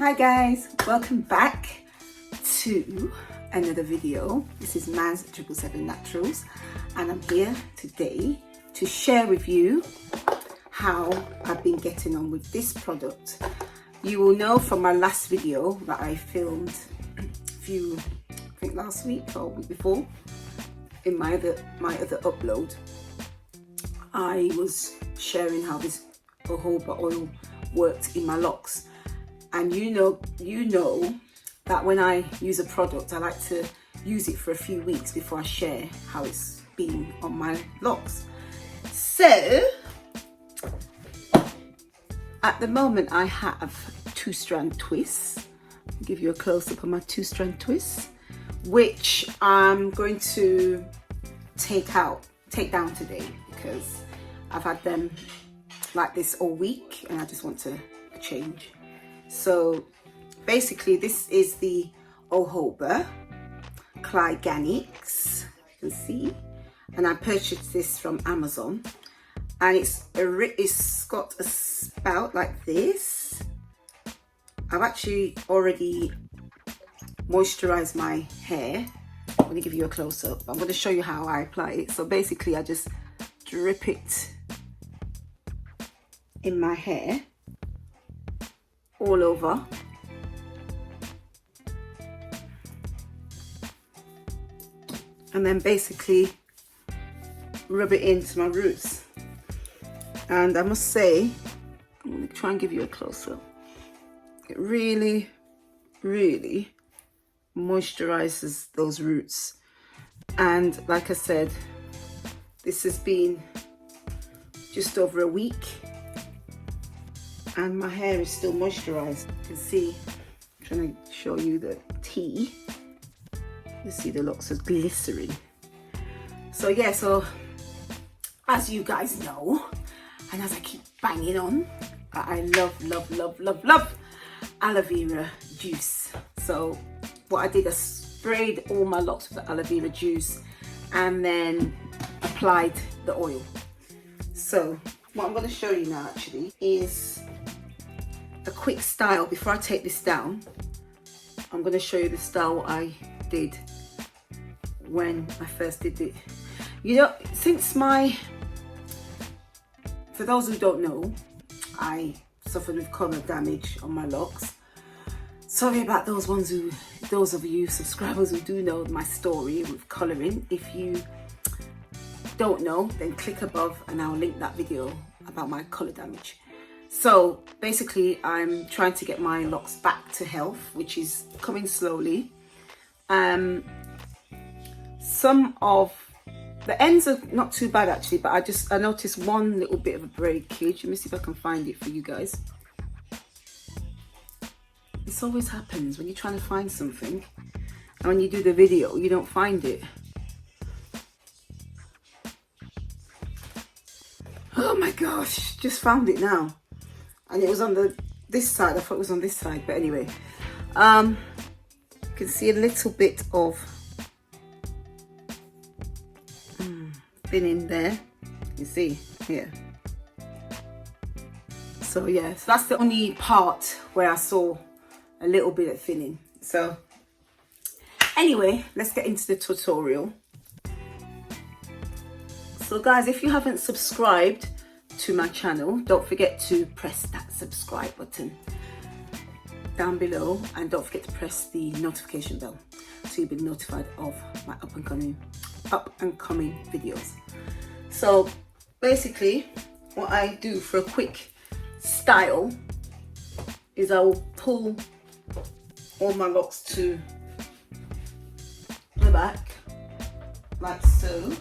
Hi guys, welcome back to another video. This is Man's 777 Naturals and I'm here today to share with you how I've been getting on with this product. You will know from my last video that I filmed I think last week or week before in my other upload. I was sharing how this jojoba oil worked in my locks, and you know that when I use a product I like to use it for a few weeks before I share how it's been on my locks. So at the moment I have 2-strand twists. I'll give you a close-up on my 2-strand twists, which I'm going to take down today because I've had them like this all week and I just want to change. So basically this is the jojoba Cliganics, you can see, and I purchased this from Amazon, and it's got a spout like this. I've actually already moisturized my hair. I'm going to give you a close-up. I'm going to show you how I apply it. So basically I just drip it in my hair all over, and then basically rub it into my roots. And I must say, I'm going to try and give you a close-up. It really moisturizes those roots. And like I said, this has been just over a week and my hair is still moisturized. You can see, I'm trying to show you the tea. You see the locks are glycerin. So yeah, so as you guys know, and as I keep banging on, I love aloe vera juice. So what I did, I sprayed all my locks with the aloe vera juice and then applied the oil. So what I'm going to show you now actually is a quick style. Before I take this down, I'm going to show you the style what I did when I first did it. You know, for those who don't know, I suffered with color damage on my locks. Sorry about those of you subscribers who do know my story with colouring. If you don't know, then click above and I'll link that video about my colour damage. So basically I'm trying to get my locks back to health, which is coming slowly. Some of the ends are not too bad actually, but I noticed one little bit of a breakage. Let me see if I can find it for you guys. This always happens when you're trying to find something and when you do the video you don't find it. Oh my gosh, just found it now. And it was on this side. I thought it was on this side, but anyway. You can see a little bit of thinning there. You see here. So yeah, so that's the only part where I saw a little bit of thinning. So anyway, let's get into the tutorial. So guys, if you haven't subscribed to my channel, don't forget to press that subscribe button down below, and don't forget to press the notification bell so you'll be notified of my up and coming videos. So basically what I do for a quick style is I will pull all my locks to the back like so.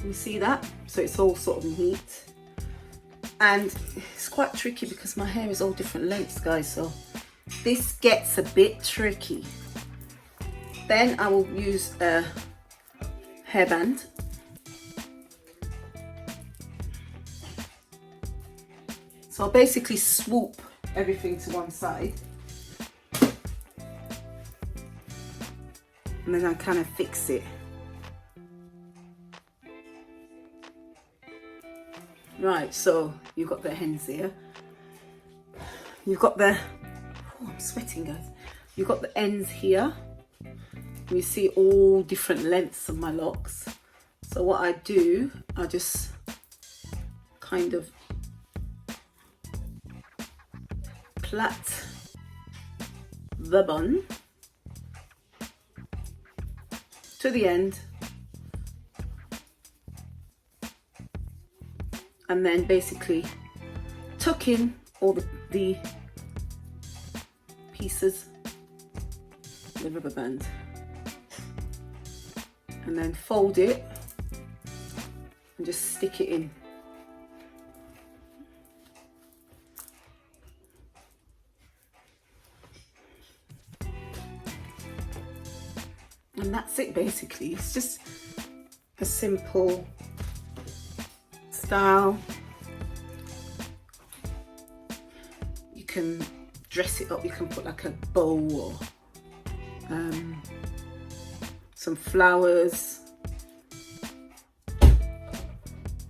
You see that? So it's all sort of neat, and it's quite tricky because my hair is all different lengths, guys, so this gets a bit tricky. Then I will use a hairband. So I'll basically swoop everything to one side and then I kind of fix it Right, so you've got the ends here. You've got the, oh, I'm sweating guys. You've got the ends here. You see all different lengths of my locks. So what I do, I just kind of plait the bun to the end, and then basically tuck in all the pieces, the rubber band, and then fold it and just stick it in. And that's it basically. It's just a simple style. You can dress it up, you can put like a bow or some flowers.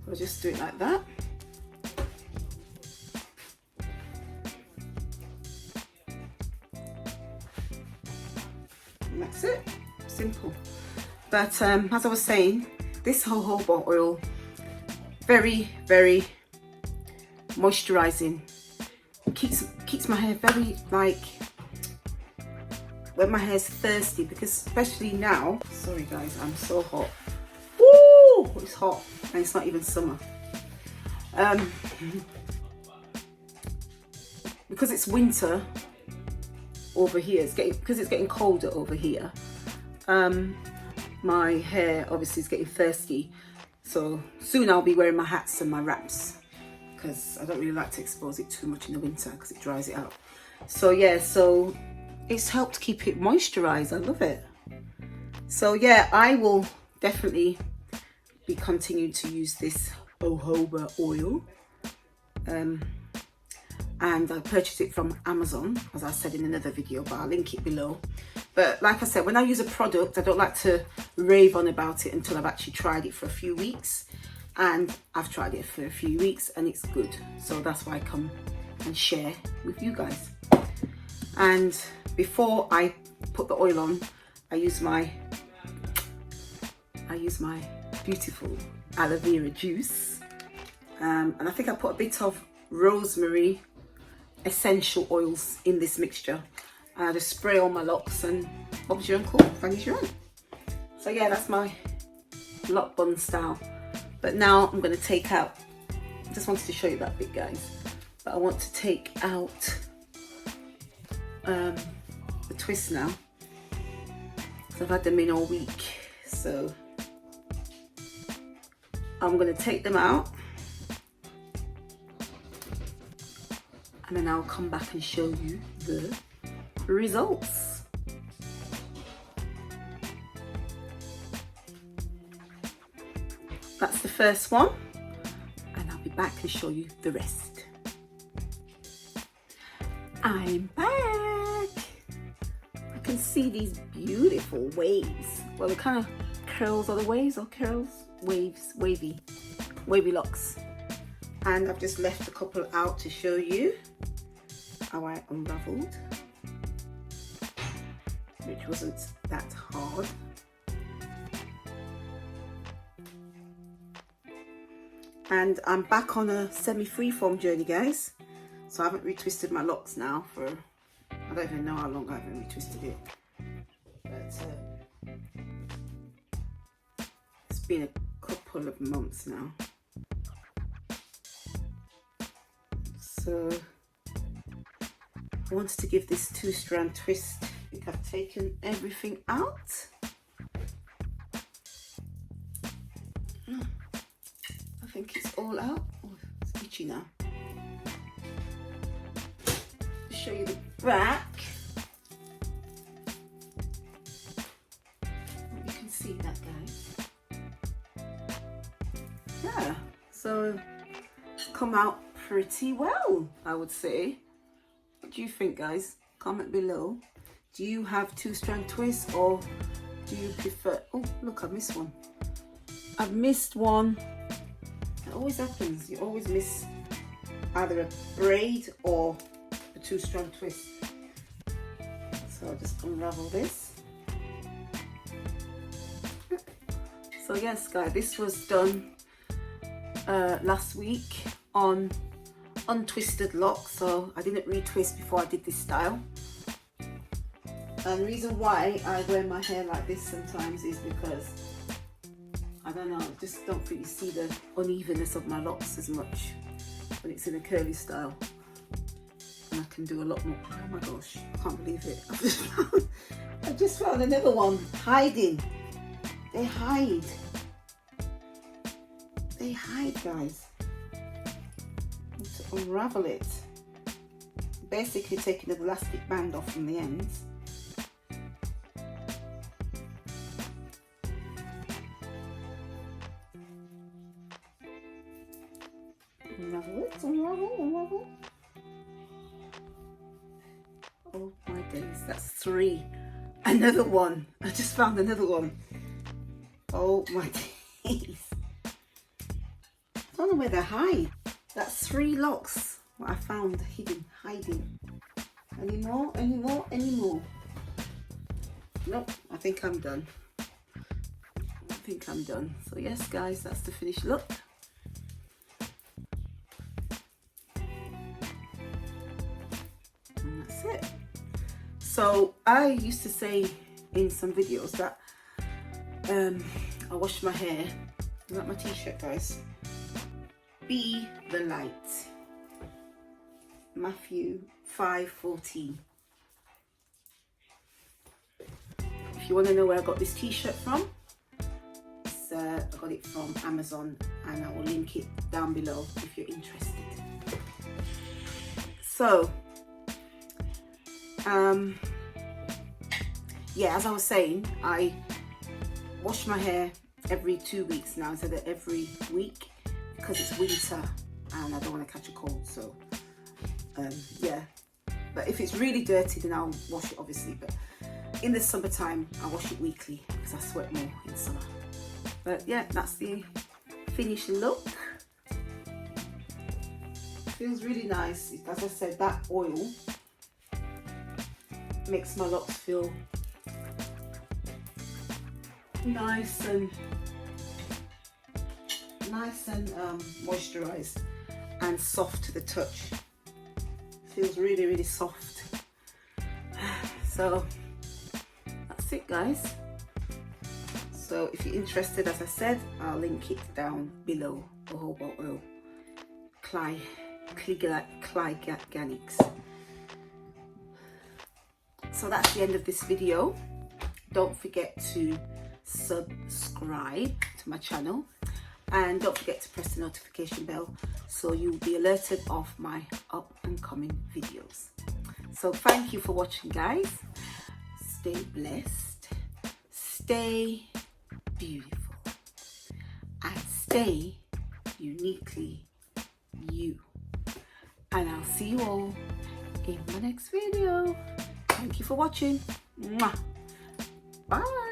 I'll just do it like that. And that's it. Simple. But as I was saying, this jojoba oil, very moisturizing. Keeps my hair very, like, when my hair's thirsty, because especially now, sorry guys, I'm so hot. Woo! It's hot and it's not even summer. Because it's winter over here, because it's getting colder over here. My hair obviously is getting thirsty, so soon I'll be wearing my hats and my wraps, because I don't really like to expose it too much in the winter because it dries it out. So yeah, so it's helped keep it moisturized. I love it. So yeah, I will definitely be continuing to use this jojoba oil, and I purchased it from Amazon, as I said in another video, but I'll link it below. But like I said, when I use a product, I don't like to rave on about it until I've actually tried it for a few weeks. And I've tried it for a few weeks and it's good. So that's why I come and share with you guys. And before I put the oil on, I use my beautiful aloe vera juice. And I think I put a bit of rosemary essential oils in this mixture. And I just spray on my locks, and Bob's your uncle, Fanny's your own. So yeah, that's my lock bun style. But now I'm going to take out, I just wanted to show you that bit guys, but I want to take out the twists now, because I've had them in all week. So I'm going to take them out, and then I'll come back and show you the results. That's the first one, and I'll be back and show you the rest. I'm back. I can see these beautiful waves. Well, the kind of curls are the waves, or curls, waves, wavy locks. And I've just left a couple out to show you how I unraveled, which wasn't that hard. And I'm back on a semi-freeform journey guys, so I haven't retwisted my locks now for, I don't even know how long I haven't retwisted it, but it's been a couple of months now. So I wanted to give this 2-strand twist. I think I've taken everything out. I think it's all out. Oh, it's itchy now. I'll show you the back. You can see that guys. Yeah, so come out pretty well, I would say. What do you think guys? Comment below. Do you have 2-strand twists, or do you prefer, oh look, I missed one. I've missed one. always happens. You always miss either a braid or a too strong twist. So I'll just unravel this. So yes guys, this was done last week on untwisted locks, so I didn't retwist before I did this style. And the reason why I wear my hair like this sometimes is because I don't know, I just don't think you see the unevenness of my locks as much when it's in a curly style. And I can do a lot more. Oh my gosh, I can't believe it. I just found another one hiding. They hide. They hide, guys. To unravel it, basically taking the elastic band off from the ends. Unravel it, unravel. Oh my days, that's 3. Another one. I just found another one. Oh my days. I don't know where they hide. That's 3 locks what I found hidden, hiding. Any more? Nope, I think I'm done. So yes guys, that's the finished look. And that's it. So I used to say in some videos that I wash my hair. Is that my t-shirt, guys? Be the light. Matthew 5:14. If you want to know where I got this t-shirt from, I got it from Amazon, and I will link it down below if you're interested. So yeah, as I was saying, I wash my hair every 2 weeks now instead of every week, because it's winter and I don't want to catch a cold. So yeah, but if it's really dirty then I'll wash it obviously, but in the summertime I wash it weekly because I sweat more in summer. But yeah, that's the finished look. Feels really nice. As I said, that oil makes my locks feel nice and moisturized and soft to the touch. Feels really soft. So that's it guys. So if you're interested, as I said, I'll link it down below. Jojoba Oil, Cliganics. So that's the end of this video. Don't forget to subscribe to my channel, and don't forget to press the notification bell so you'll be alerted of my up and coming videos. So thank you for watching guys. Stay blessed, stay beautiful, and stay uniquely you. And I'll see you all in my next video. Thank you for watching. Mwah. Bye.